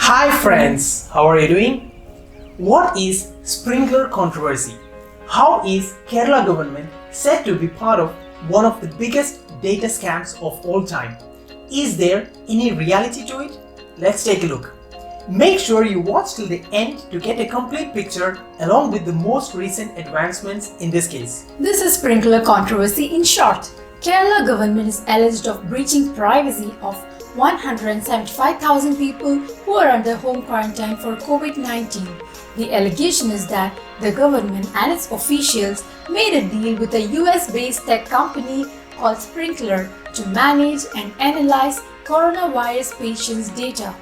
Hi friends, how are you doing? What is Sprinklr Controversy? How is Kerala government said to be part of one of the biggest data scams of all time? Is there any reality to it? Let's take a look. Make sure you watch till the end to get a complete picture along with the most recent advancements in this case. This is Sprinklr Controversy in short. Kerala government is alleged of breaching privacy of 175,000 people who are under home quarantine for COVID-19. The allegation is that the government and its officials made a deal with a US-based tech company called Sprinklr to manage and analyze coronavirus patients' data.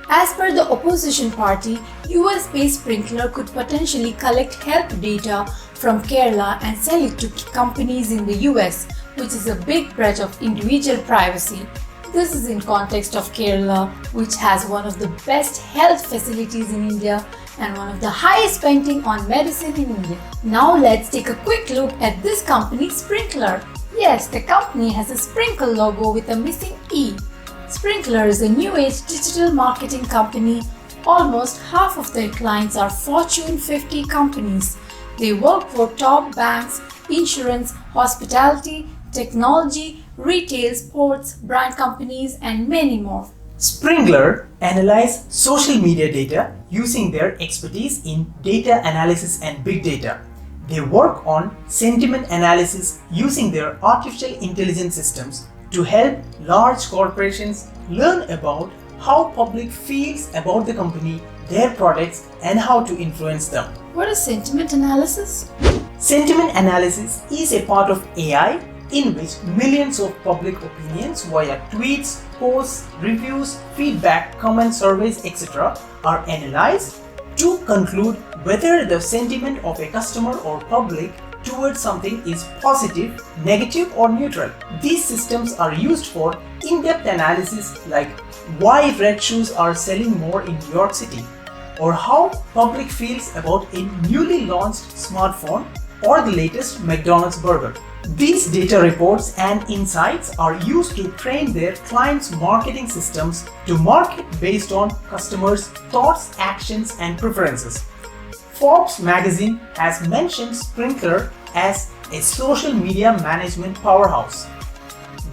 As per the opposition party, US-based Sprinklr could potentially collect health data from Kerala and sell it to companies in the US, which is a big breach of individual privacy. This is in context of Kerala, which has one of the best health facilities in India and one of the highest spending on medicine in India. Now let's take a quick look at this company Sprinklr. Yes, the company has a sprinkle logo with a missing E. Sprinklr is a new age digital marketing company. Almost half of their clients are Fortune 50 companies. They work for top banks, insurance, hospitality, technology, retail, sports, brand companies, and many more. Sprinklr analyze social media data using their expertise in data analysis and big data. They work on sentiment analysis using their artificial intelligence systems to help large corporations learn about how public feels about the company, their products, and how to influence them. What is sentiment analysis? Sentiment analysis is a part of AI in which millions of public opinions via tweets, posts, reviews, feedback, comments, surveys, etc. are analyzed to conclude whether the sentiment of a customer or public towards something is positive, negative, or neutral. These systems are used for in-depth analysis like why red shoes are selling more in New York City, or how public feels about a newly launched smartphone or the latest McDonald's burger. These data reports and insights are used to train their clients' marketing systems to market based on customers' thoughts, actions, and preferences. Forbes magazine has mentioned Sprinklr as a social media management powerhouse.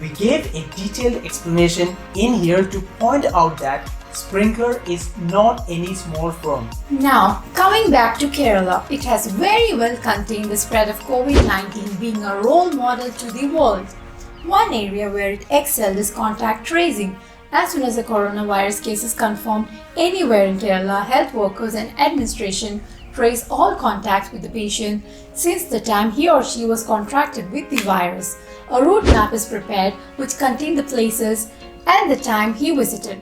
We gave a detailed explanation in here to point out that Sprinklr is not any small firm. Now, coming back to Kerala, it has very well contained the spread of COVID-19, being a role model to the world. One area where it excelled is contact tracing. As soon as a coronavirus case is confirmed anywhere in Kerala, health workers and administration trace all contacts with the patient since the time he or she was contracted with the virus. A route map is prepared which contains the places and the time he visited.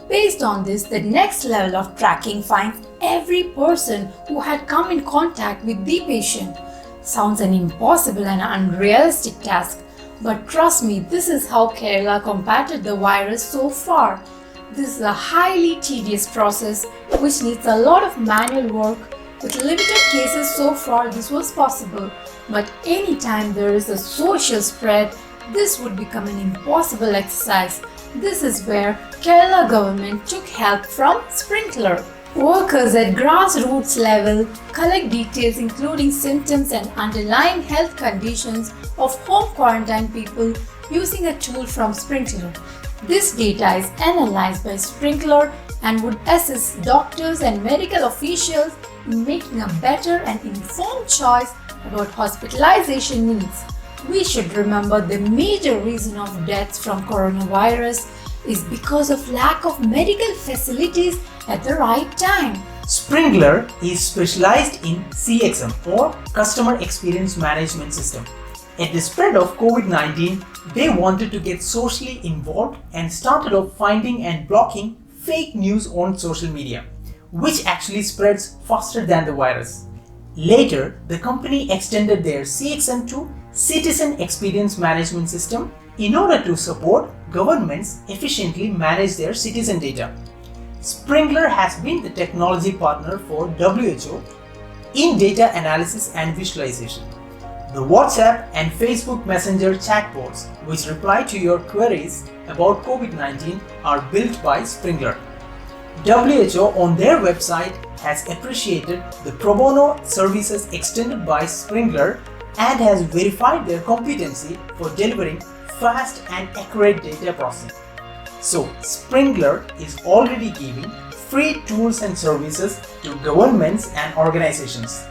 Based on this, the next level of tracking finds every person who had come in contact with the patient. Sounds an impossible and unrealistic task, but trust me, this is how Kerala combated the virus so far. This is a highly tedious process which needs a lot of manual work. With limited cases so far, this was possible, but anytime there is a social spread, this would become an impossible exercise. This is where Kerala government took help from Sprinklr. Workers at grassroots level collect details including symptoms and underlying health conditions of home quarantine people using a tool from Sprinklr. This data is analyzed by Sprinklr and would assist doctors and medical officials in making a better and informed choice about hospitalization needs. We should remember the major reason of deaths from coronavirus is because of lack of medical facilities at the right time. Sprinklr is specialized in CXM or Customer Experience Management System. At the spread of COVID-19, they wanted to get socially involved and started off finding and blocking fake news on social media, which actually spreads faster than the virus. Later, the company extended their CXM to Citizen Experience Management System in order to support governments efficiently manage their citizen data. Sprinklr has been the technology partner for WHO in data analysis and visualization. The WhatsApp and Facebook Messenger chatbots, which reply to your queries about COVID-19, are built by Sprinklr. WHO on their website has appreciated the pro bono services extended by Sprinklr and has verified their competency for delivering fast and accurate data processing. So, Sprinklr is already giving free tools and services to governments and organizations.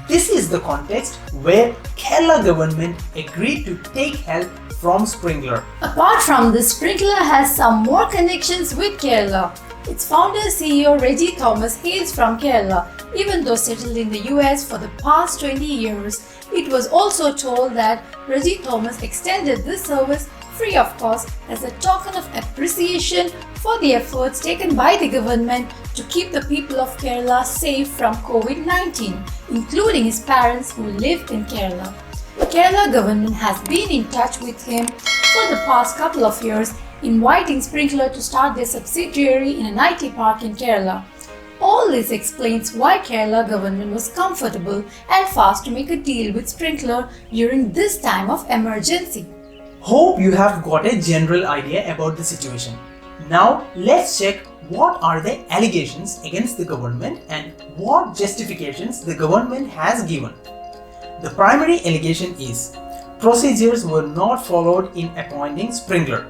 This is the context where Kerala government agreed to take help from Sprinklr. Apart from this, Sprinklr has some more connections with Kerala. Its founder CEO Ragy hails from Kerala. Even though settled in the US for the past 20 years, it was also told that Ragy extended this service free of cost as a token of appreciation for the efforts taken by the government to keep the people of Kerala safe from COVID-19, including his parents who live in Kerala. Kerala government has been in touch with him for the past couple of years, inviting Sprinklr to start their subsidiary in an IT park in Kerala. All this explains why Kerala government was comfortable and fast to make a deal with Sprinklr during this time of emergency. Hope you have got a general idea about the situation. Now let's check what are the allegations against the government and what justifications the government has given. The primary allegation is procedures were not followed in appointing Sprinklr.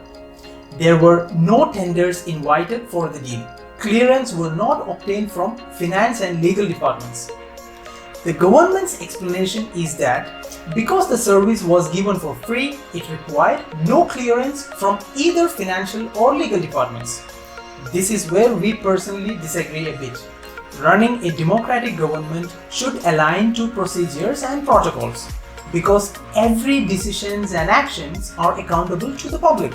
There were no tenders invited for the deal. Clearance were not obtained from finance and legal departments. The government's explanation is that because the service was given for free, it required no clearance from either financial or legal departments. This is where we personally disagree a bit. Running a democratic government should align to procedures and protocols because every decisions and actions are accountable to the public.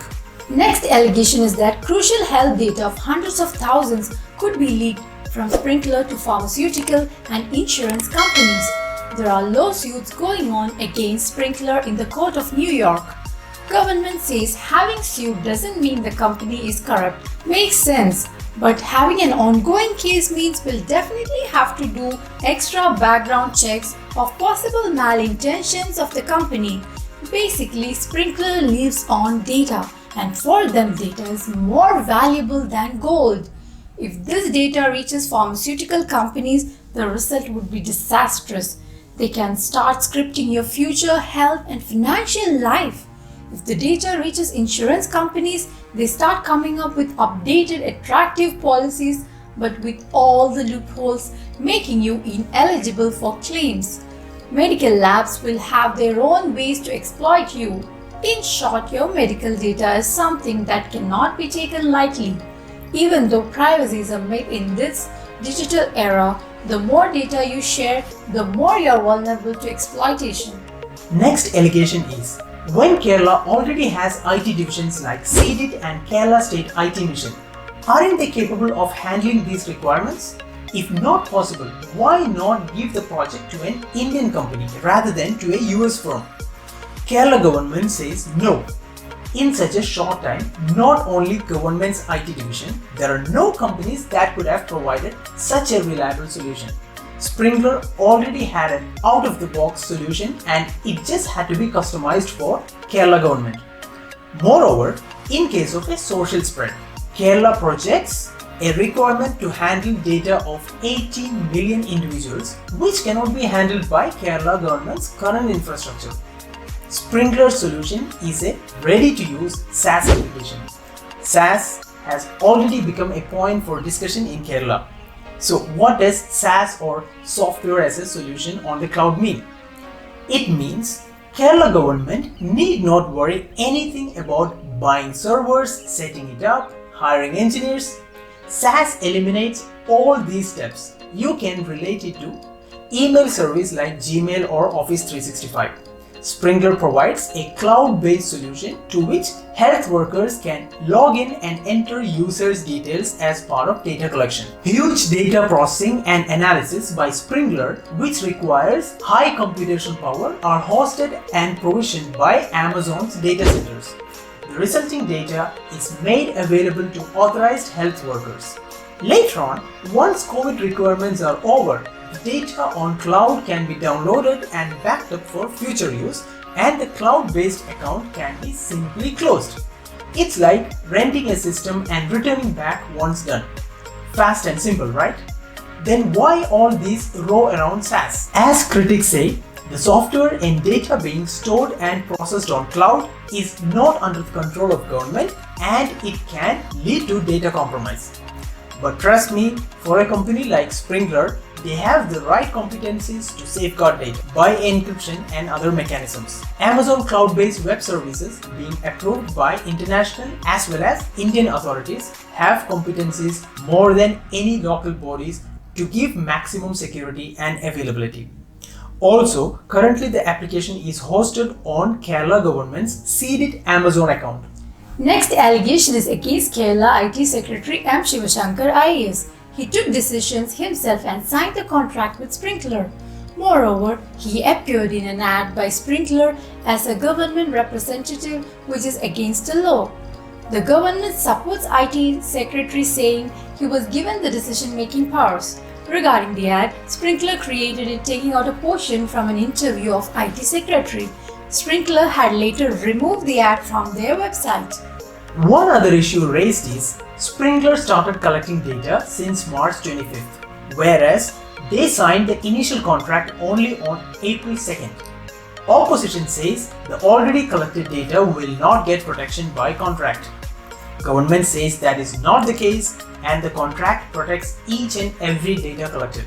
Next allegation is that crucial health data of hundreds of thousands could be leaked from Sprinklr to pharmaceutical and insurance companies. There are lawsuits going on against Sprinklr in the court of New York. Government says having sued doesn't mean the company is corrupt. Makes sense, but having an ongoing case means we'll definitely have to do extra background checks of possible malintentions of the company. Basically, Sprinklr lives on data, and for them data is more valuable than gold. If this data reaches pharmaceutical companies, the result would be disastrous. They can start scripting your future health and financial life. If the data reaches insurance companies, they start coming up with updated, attractive policies, but with all the loopholes, making you ineligible for claims. Medical labs will have their own ways to exploit you. In short, your medical data is something that cannot be taken lightly. Even though privacy is a myth in this digital era, the more data you share, the more you are vulnerable to exploitation. Next allegation is, when Kerala already has IT divisions like CDIT and Kerala State IT Mission, aren't they capable of handling these requirements? If not possible, why not give the project to an Indian company rather than to a US firm? Kerala government says no. In such a short time, not only government's IT division, there are no companies that could have provided such a reliable solution. Sprinklr already had an out-of-the-box solution and it just had to be customized for Kerala government. Moreover, in case of a social spread, Kerala projects a requirement to handle data of 18 million individuals, which cannot be handled by Kerala government's current infrastructure. Sprinklr's solution is a ready-to-use SaaS application. SaaS has already become a point for discussion in Kerala. So what does SaaS or software as a solution on the cloud mean? It means Kerala government need not worry anything about buying servers, setting it up, hiring engineers. SaaS eliminates all these steps. You can relate it to email service like Gmail or Office 365. Sprinklr provides a cloud-based solution to which health workers can log in and enter users' details as part of data collection. Huge data processing and analysis by Sprinklr, which requires high computational power, are hosted and provisioned by Amazon's data centers. The resulting data is made available to authorized health workers. Later on, once COVID requirements are over, data on cloud can be downloaded and backed up for future use, and the cloud-based account can be simply closed. It's like renting a system and returning back once done. Fast and simple, right? Then why all these row around SaaS? As critics say, the software and data being stored and processed on cloud is not under the control of government and it can lead to data compromise. But trust me, for a company like Sprinklr, they have the right competencies to safeguard data by encryption and other mechanisms. Amazon cloud-based web services being approved by international as well as Indian authorities have competencies more than any local bodies to give maximum security and availability. Also, currently the application is hosted on Kerala government's seeded Amazon account. Next allegation is against Kerala IT Secretary M. Shivashankar IAS. He took decisions himself and signed a contract with Sprinklr. Moreover, he appeared in an ad by Sprinklr as a government representative, which is against the law. The government supports IT Secretary, saying he was given the decision-making powers. Regarding the ad, Sprinklr created it taking out a portion from an interview of IT Secretary. Sprinklr had later removed the ad from their website. One other issue raised is Sprinklr started collecting data since March 25th, whereas they signed the initial contract only on April 2nd. Opposition says the already collected data will not get protection by contract. Government says that is not the case and the contract protects each and every data collected.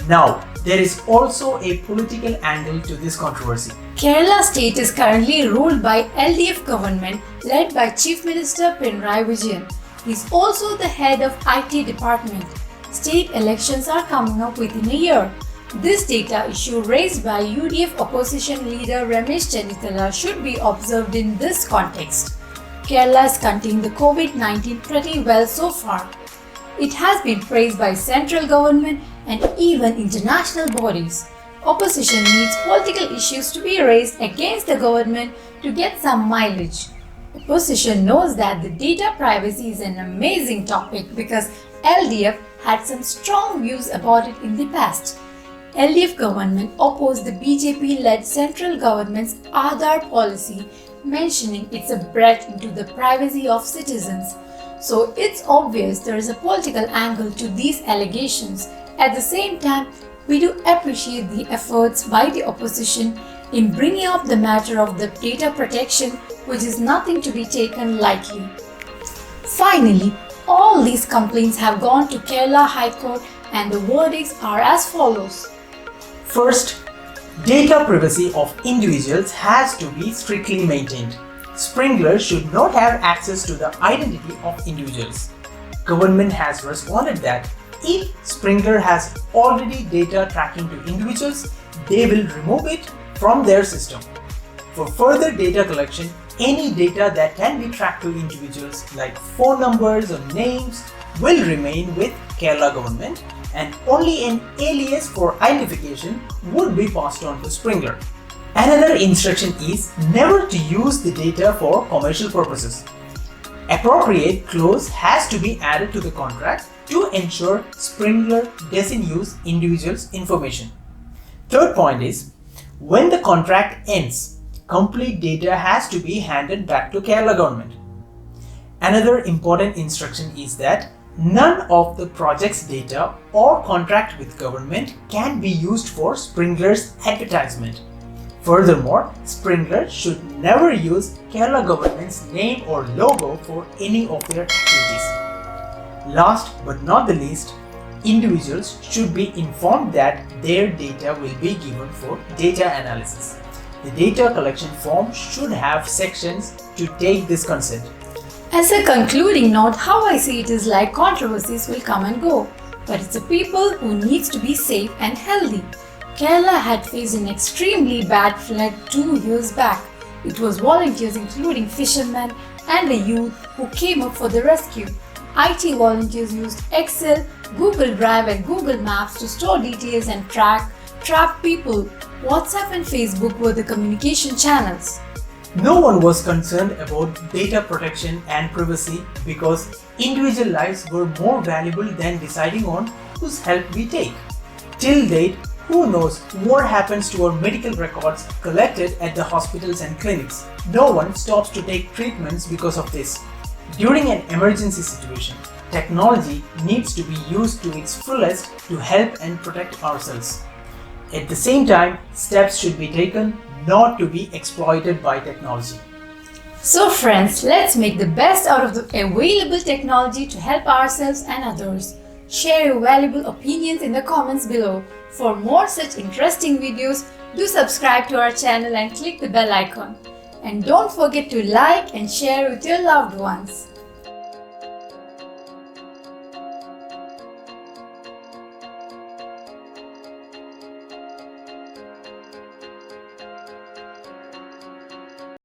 Now, there is also a political angle to this controversy. Kerala state is currently ruled by LDF government led by Chief Minister Pinarayi Vijayan. He is also the head of IT department. State elections are coming up within a year. This data issue raised by UDF opposition leader Ramesh Chennithala should be observed in this context. Kerala has contained the COVID-19 pretty well so far. It has been praised by central government and even international bodies. Opposition needs political issues to be raised against the government to get some mileage. Opposition knows that the data privacy is an amazing topic because LDF had some strong views about it in the past. LDF government opposed the BJP-led central government's adhaar policy, mentioning it's a breach into the privacy of citizens. So it's obvious there is a political angle to these allegations. At the same time, we do appreciate the efforts by the opposition in bringing up the matter of the data protection, which is nothing to be taken lightly. Finally, all these complaints have gone to Kerala High Court and the verdicts are as follows. First, data privacy of individuals has to be strictly maintained. Sprinklr should not have access to the identity of individuals. Government has responded that if Sprinklr has already data tracking to individuals, they will remove it from their system. For further data collection, any data that can be tracked to individuals like phone numbers or names will remain with Kerala government and only an alias for identification would be passed on to Sprinklr. Another instruction is never to use the data for commercial purposes. Appropriate clause has to be added to the contract to ensure Sprinklr doesn't use individuals' information. Third point is, when the contract ends, complete data has to be handed back to Kerala government. Another important instruction is that none of the project's data or contract with government can be used for Sprinklr's advertisement. Furthermore, Sprinklr should never use Kerala government's name or logo for any of their activities. Last but not the least, individuals should be informed that their data will be given for data analysis. The data collection form should have sections to take this consent. As a concluding note, how I see it is like controversies will come and go, but it's the people who needs to be safe and healthy. Kerala had faced an extremely bad flood 2 years back. It was volunteers including fishermen and the youth who came up for the rescue. IT volunteers used Excel, Google Drive and Google Maps to store details and track people. WhatsApp and Facebook were the communication channels. No one was concerned about data protection and privacy because individual lives were more valuable than deciding on whose help we take. Till date, who knows what happens to our medical records collected at the hospitals and clinics? No one stops to take treatments because of this. During an emergency situation, technology needs to be used to its fullest to help and protect ourselves. At the same time, steps should be taken not to be exploited by technology. So friends, let's make the best out of the available technology to help ourselves and others. Share your valuable opinions in the comments below. For more such interesting videos, do subscribe to our channel and click the bell icon. And don't forget to like and share with your loved ones.